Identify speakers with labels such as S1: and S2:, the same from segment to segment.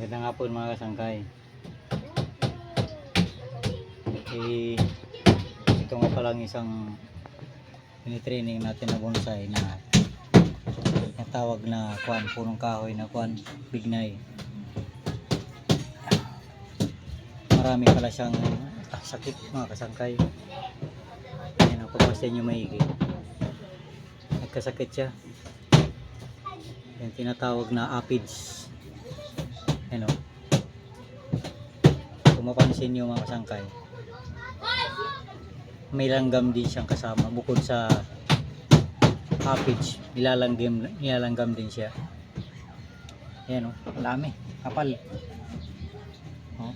S1: Magandang hapon mga kasangkay. Ito nga palang isang training natin na bonsai na tawag na punong kahoy na bignay. Marami pala siyang sakit mga kasangkay. Yan ang pagpasin nyo maigi. Nagkasakit siya. Yan tinatawag na aphids. Ano? Kung mapansin nyo mga kasangkay, may langgam din siyang kasama bukod sa aphids, nilalanggam din siya. Ayan o, dami, kapal. O,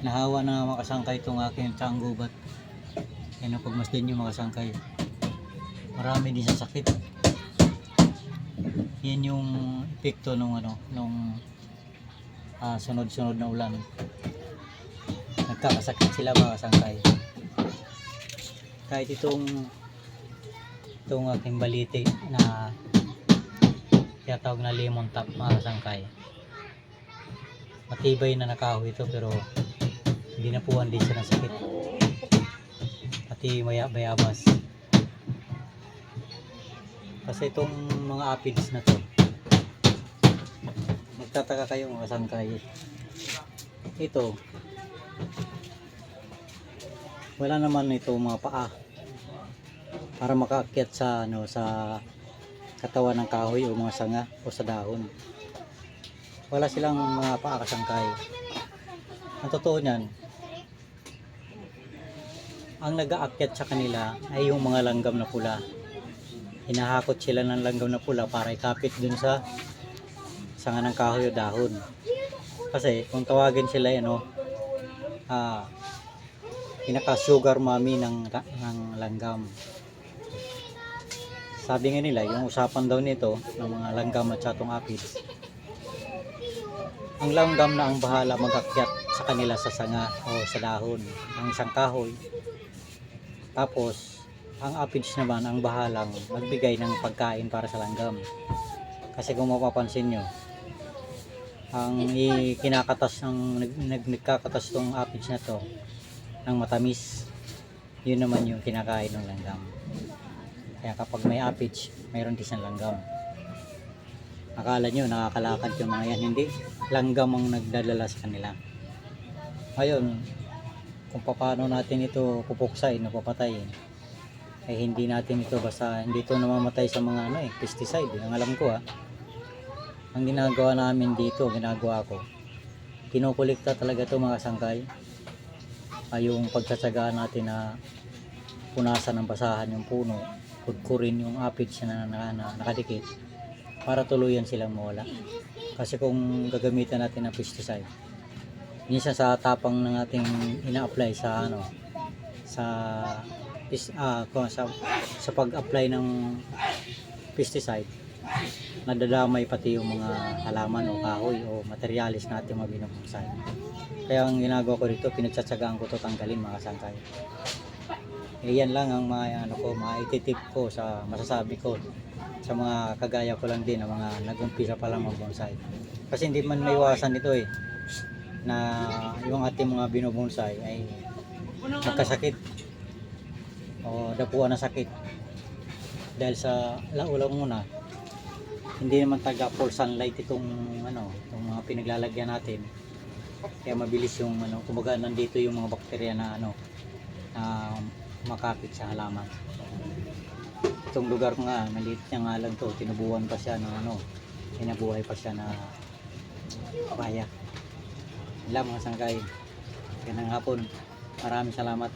S1: nahawa na mga kasangkay itong aking tiyanggubat. Ayan o, pagmasdan nyo mga kasangkay, marami din sa sakit. Yan yung epekto nung sunod-sunod na ulan. Nagkakasakit sila mga kasangkay. Kahit itong aking balite na tinatawag na lemon top mga kasangkay, matibay na nakahoy ito pero hindi napuwan din siya ng sakit, pati bayabas. Kasi itong mga aphids na to, magtataka kayo mga kasangkay, ito wala naman ito mga paa para makaakyat sa sa katawan ng kahoy o mga sanga o sa dahon. Wala silang mga paa kasangkay. Ang totoo niyan, ang nag-aakyat sa kanila ay yung mga langgam na pula. Hinahakot sila ng langgam na pula para ikapit dun sa sanga ng kahoy o dahon. Kasi kung tawagin sila pinaka sugar mommy ng langgam. Sabi nga nila, yung usapan daw nito ng mga langgam at satong aphids, ang langgam na ang bahala mag-akyat sa kanila sa sanga o sa dahon ng isang kahoy. Tapos ang aphids naman ang bahalang magbigay ng pagkain para sa langgam. Kasi kung mapapansin nyo, ang kinakatas nagkakatas tong aphids na to ng matamis, yun naman yung kinakain ng langgam. Kaya kapag may aphids, mayroon din siyang langgam. Akala nyo nakakalakad yung mga yan, hindi, langgam ang nagdadala sa kanila. Ngayon, kung paano natin ito pupuksain o papatayin, ay hindi natin ito basta hindi ito namamatay sa mga pesticide. Ang alam ko ang ginagawa namin dito, ginagawa ko, kinukulikta talaga ito mga sangkay. Yung pagtsatsagaan natin na punasan ng basahan yung puno, kudkurin yung aphids na nakadikit para tuluyan silang mawala. Kasi kung gagamitan natin ng pesticide, minsan sa tapang ng ating ina-apply sa sa pag-apply ng pesticide, nadadamay pati yung mga halaman o kahoy o materialis natin mabinubuksan. Kaya ang ginagawa ko dito, pinagtsatsagaan ko ito tanggalin mga kasangkay. Yan lang ang mga ititip ko sa masasabi ko sa mga kagaya ko lang din na mga nag-umpisa pa lang mag-bonsai. Kasi hindi man maiwasan ito na yung ating mga binubonsai ay magkasakit o dapuan na sakit. Dahil sa ulang muna, hindi naman taga full sunlight itong mga pinaglalagyan natin. Kaya mabilis yung kumbaga nandito yung mga bakterya na makapit sa halaman. Itong lugar ko nga, maliit niya nga lang to, tinubuhan pa siya ng pinabuhay pa siya na papaya. Ilang mga sangkay. Ganang hapon. Maraming salamat.